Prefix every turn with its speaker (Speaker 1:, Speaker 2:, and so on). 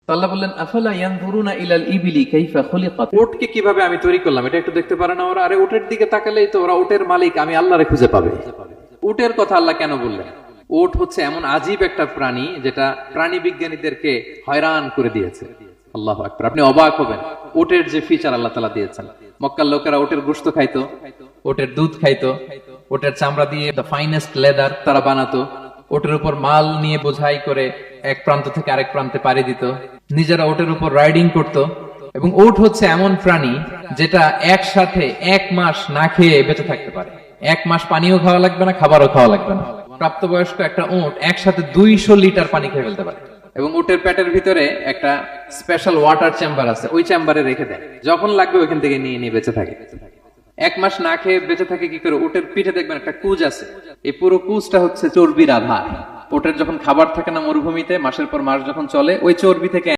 Speaker 1: আল্লাহ বললেন, আফালা ইয়ানজুরুনা ইলাল ইবিলি কাইফা খুলিকাত। উটকে কিভাবে আমি তৈরি করলাম এটা একটু দেখতে পারে না ওরা? আরে উটের দিকে তাকালেই তো ওরা উটের মালিক, আমি আল্লাহরে খুঁজে পাবে। উটের কথা আল্লাহ কেন বললেন? উট হচ্ছে এমন আজীব একটা প্রাণী যেটা প্রাণী বিজ্ঞানীদেরকে হয়রান করে দিয়েছে। আল্লাহু আকবার, আপনি অবাক হবেন উটের যে ফিচার আল্লাহ তাআলা দিয়েছেন। মক্কার লোকেরা উটের গোশত খাইতো, উটের দুধ খাইতো, উটের চামড়া দিয়ে দ্য ফাইনেস্ট লেদার তারা বানাতো, ওটের উপর মাল নিয়ে বোঝাই করে এক প্রান্ত থেকে আরেক প্রান্তে পাড়ি দিত, নিজেরা ওটের উপর রাইডিং করত। এবং ওট হচ্ছে এমন প্রাণী যেটা একসাথে 1 মাস না খেয়ে বেঁচে থাকতে পারে। 1 মাস পানিও খাওয়া লাগবে না, খাবারও খাওয়া লাগবে না। প্রাপ্তবয়স্ক একটা ওট একসাথে 200 লিটার পানি খেয়ে ফেলতে পারে। এবং উটের পেটের ভিতরে একটা স্পেশাল ওয়াটার চেম্বার আছে, ওই চেম্বারে রেখে দেয়, যখন লাগবে ওইখান থেকে নিয়ে নিয়ে বেঁচে থাকে। 1 মাস না খেয়ে বেঁচে থাকে কি করে? উটের পিঠে দেখবেন একটা কুজ আছে, এই পুরো কুজটা হচ্ছে চর্বির আধার। উটের যখন খাবার থাকে না মরুভূমিতে, মাসের পর মাস যখন চলে, ওই চর্বি থেকে